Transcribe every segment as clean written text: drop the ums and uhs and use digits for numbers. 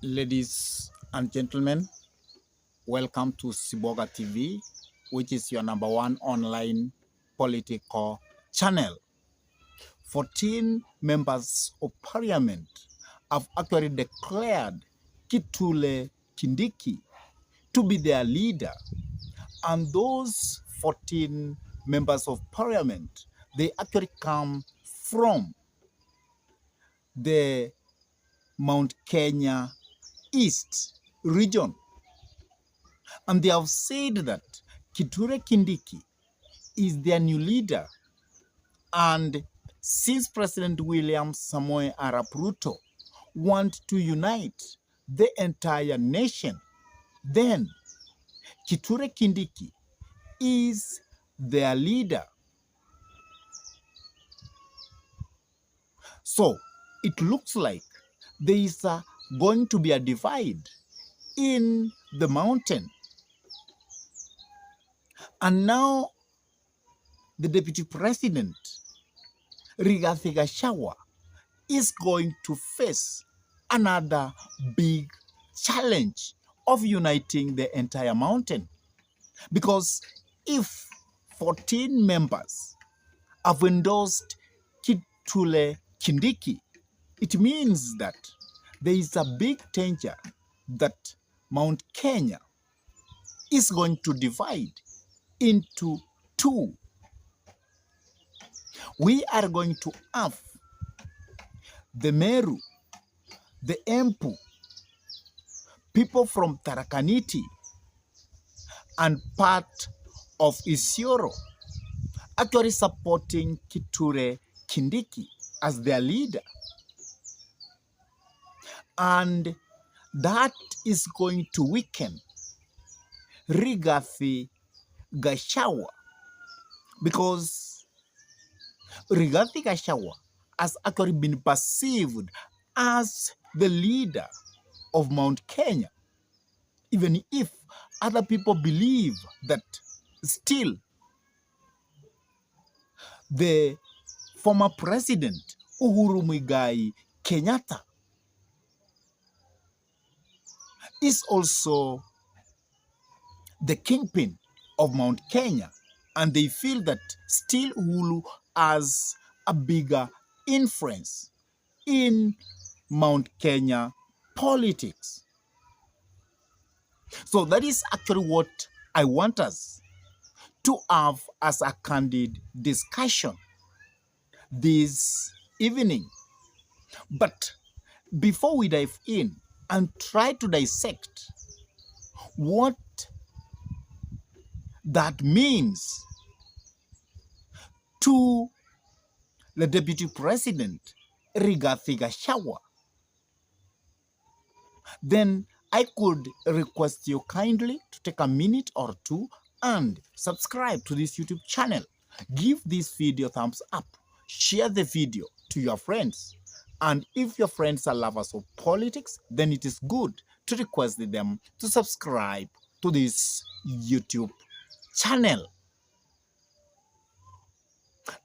Ladies and gentlemen, welcome to Siboga TV, which is your number one online political channel. 14 members of parliament have actually declared Kitule Kindiki to be their leader. And those 14 members of parliament, they actually come from the Mount Kenya East region. And they have said that Kithure Kindiki is their new leader. And since President William Samoei Arap Ruto wants to unite the entire nation, then Kithure Kindiki is their leader. So it looks like there is going to be a divide in the mountain. And now the Deputy President, Rigathi Gachagua, is going to face another big challenge of uniting the entire mountain. Because if 14 members have endorsed Kithure Kindiki, it means that there is a big danger that Mount Kenya is going to divide into two. We are going to have the Meru, the Empu, people from Tarakaniti, and part of Isiolo actually supporting Kithure Kindiki as their leader. And that is going to weaken Rigathi Gachagua, because Rigathi Gachagua has actually been perceived as the leader of Mount Kenya, even if other people believe that still the former president Uhuru Muigai Kenyatta is also the kingpin of Mount Kenya, and they feel that still Uhuru has a bigger influence in Mount Kenya politics. So that is actually what I want us to have as a candid discussion this evening. But before we dive in and try to dissect what that means to the Deputy President, Rigathi Gachagua, then I could request you kindly to take a minute or two and subscribe to this YouTube channel. Give this video a thumbs up. Share the video to your friends. And if your friends are lovers of politics, then it is good to request them to subscribe to this YouTube channel.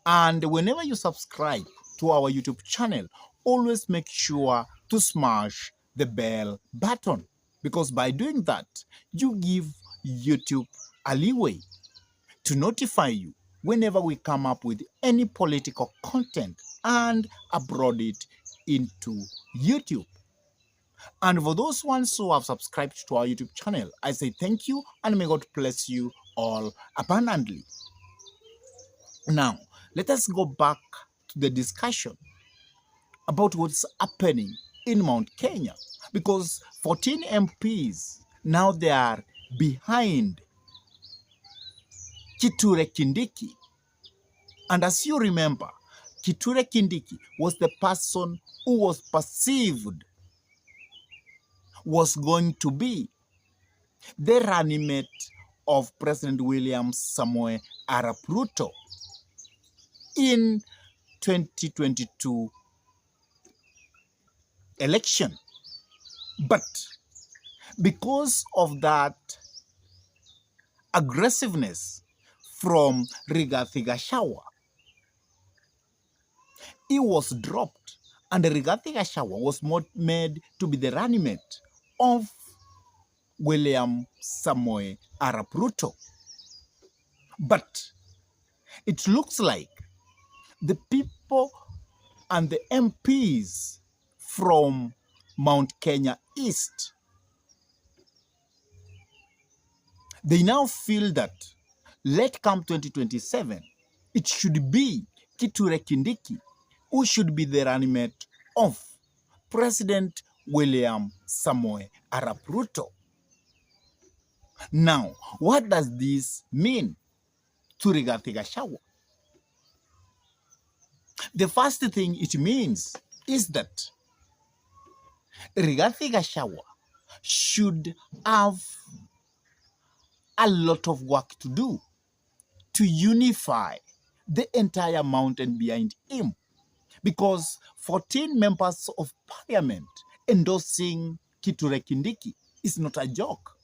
And whenever you subscribe to our YouTube channel, always make sure to smash the bell button, because by doing that, you give YouTube a leeway to notify you whenever we come up with any political content and upload it into YouTube. And for those ones who have subscribed to our YouTube channel, I say thank you, and may God bless you all abundantly. Now, let us go back to the discussion about what's happening in Mount Kenya, because 14 MPs, now they are behind Kithure Kindiki. And as you remember, Kithure Kindiki was the person who was perceived was going to be the running mate of President William Samoei Arap Ruto in 2022 election. But because of that aggressiveness from Rigathi Gachagua, he was dropped, and Rigathi Gachagua was made to be the running mate of William Samoei Arap Ruto. But it looks like the people and the MPs from Mount Kenya East, they now feel that let come 2027, it should be Kithure Kindiki who should be the running mate of President William Samoei Arap Ruto. Now, what does this mean to Rigathi Gachagua? The first thing it means is that Rigathi Gachagua should have a lot of work to do to unify the entire mountain behind him, because 14 members of parliament endorsing Kithure Kindiki is not a joke.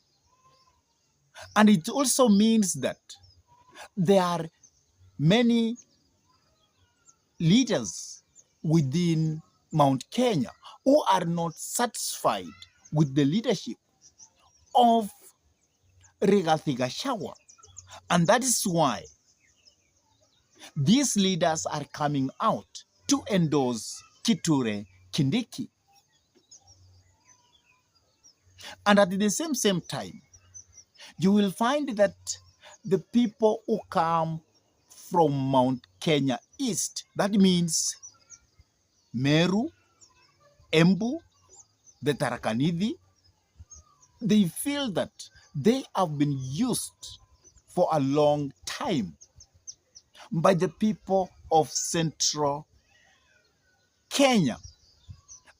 And it also means that there are many leaders within Mount Kenya who are not satisfied with the leadership of Rigathi Gachagua. And that is why these leaders are coming out to endorse Kithure Kindiki. And at the same time, you will find that the people who come from Mount Kenya East, that means Meru, Embu, the Tarakanidhi, they feel that they have been used for a long time by the people of Central Kenya.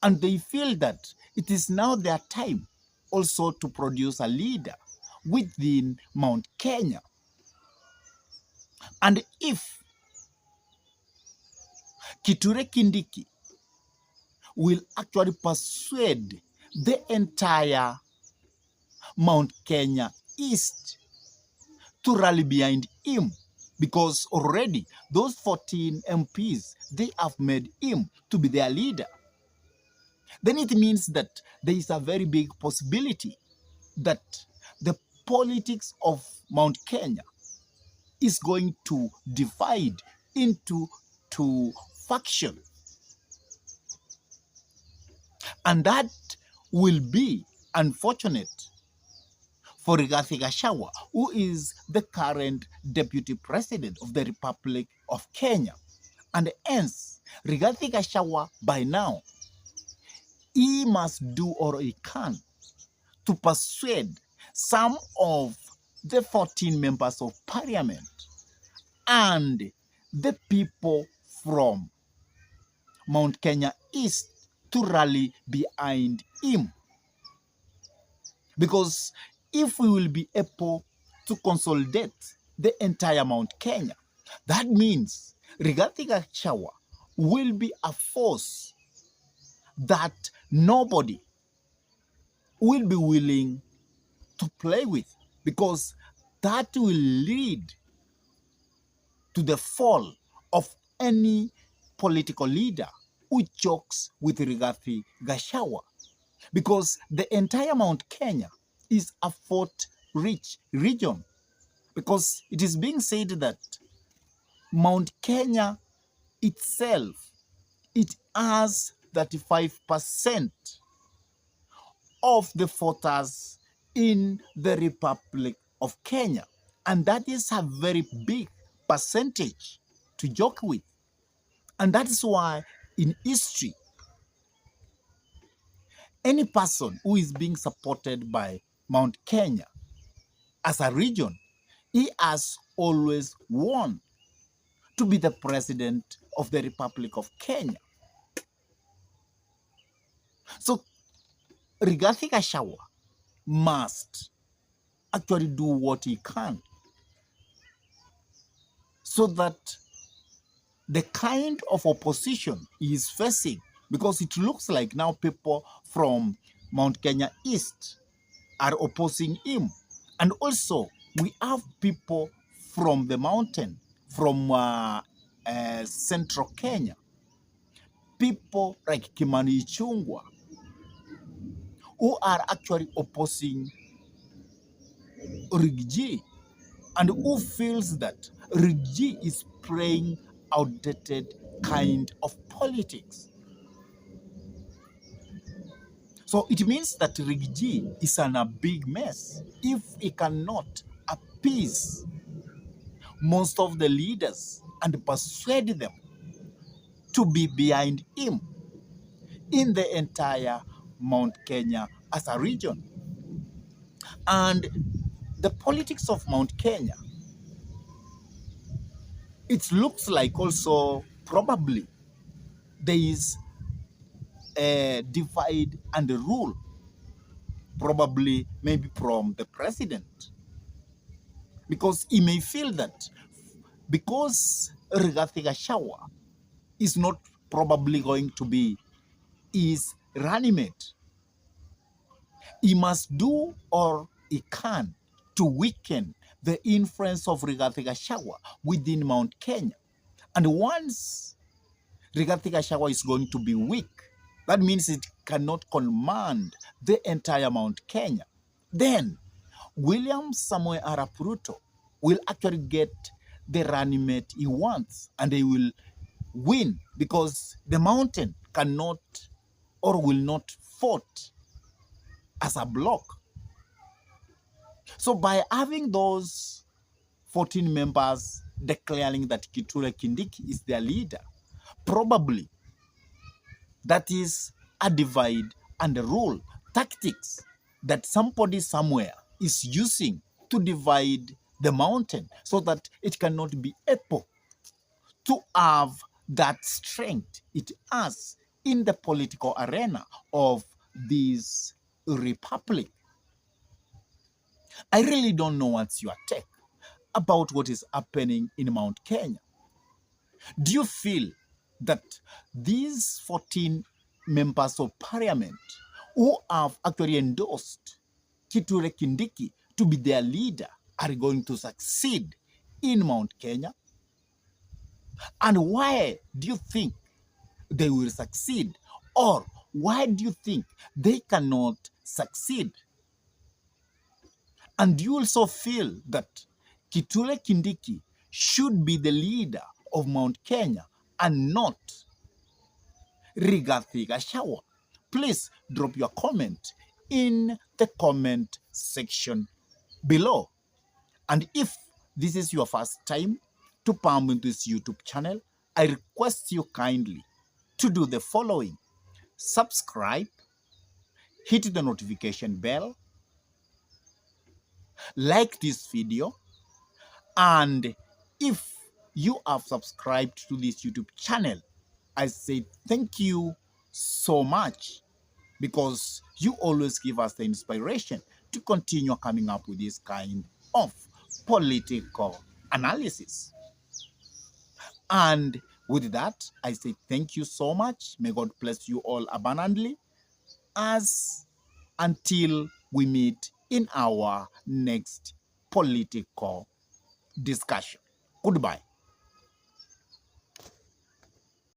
And they feel that it is now their time also to produce a leader within Mount Kenya. And if Kithure Kindiki will actually persuade the entire Mount Kenya East to rally behind him, because already those 14 MPs, they have made him to be their leader, then it means that there is a very big possibility that the politics of Mount Kenya is going to divide into two factions. And that will be unfortunate for Rigathi Gachagua, who is the current deputy president of the Republic of Kenya. And hence, Rigathi Gachagua, by now, he must do all he can to persuade some of the 14 members of parliament and the people from Mount Kenya East to rally behind him. Because if we will be able to consolidate the entire Mount Kenya, that means Rigathi Gachagua will be a force that nobody will be willing to play with, because that will lead to the fall of any political leader who jokes with Rigathi Gachagua. Because the entire Mount Kenya is a fort-rich region, because it is being said that Mount Kenya itself, it has 35% of the voters in the Republic of Kenya. And that is a very big percentage to joke with. And that is why in history, any person who is being supported by Mount Kenya as a region, he has always won to be the president of the Republic of Kenya. So Rigathi Gachagua must actually do what he can so that the kind of opposition he is facing, because it looks like now people from Mount Kenya East are opposing him. And also, we have people from the mountain, from Central Kenya, people like Kimani Ichung'wah, who are actually opposing Rigathi, and who feels that Rigathi is playing outdated kind of politics. So it means that Rigathi is in a big mess if he cannot appease most of the leaders and persuade them to be behind him in the entire Mount Kenya as a region. And the politics of Mount Kenya, it looks like also probably there is a divide and a rule, probably maybe from the president, because he may feel that because Rigathi Gachagua is not probably going to be his running mate, he must do or he can to weaken the influence of Rigathi Gachagua within Mount Kenya. And once Rigathi Gachagua is going to be weak, that means it cannot command the entire Mount Kenya. Then William Samoei Arap Ruto will actually get the running mate he wants, and they will win because the mountain cannot or will not fight as a block. So by having those 14 members declaring that Kithure Kindiki is their leader, probably that is a divide and a rule tactics that somebody somewhere is using to divide the mountain so that it cannot be able to have that strength it has in the political arena of this republic. I really don't know what's your take about what is happening in Mount Kenya. Do you feel that these 14 members of parliament who have actually endorsed Kithure Kindiki to be their leader are going to succeed in Mount Kenya? And why do you think they will succeed? Or why do you think they cannot succeed? And you also feel that Kithure Kindiki should be the leader of Mount Kenya and not Rigathi Gachagua? Please drop your comment in the comment section below. And if this is your first time to palm into this YouTube channel, I request you kindly to do the following: subscribe, hit the notification bell, like this video, and if you have subscribed to this YouTube channel, I say thank you so much, because you always give us the inspiration to continue coming up with this kind of political analysis. And with that, I say thank you so much. May God bless you all abundantly, as until we meet in our next political discussion. Goodbye.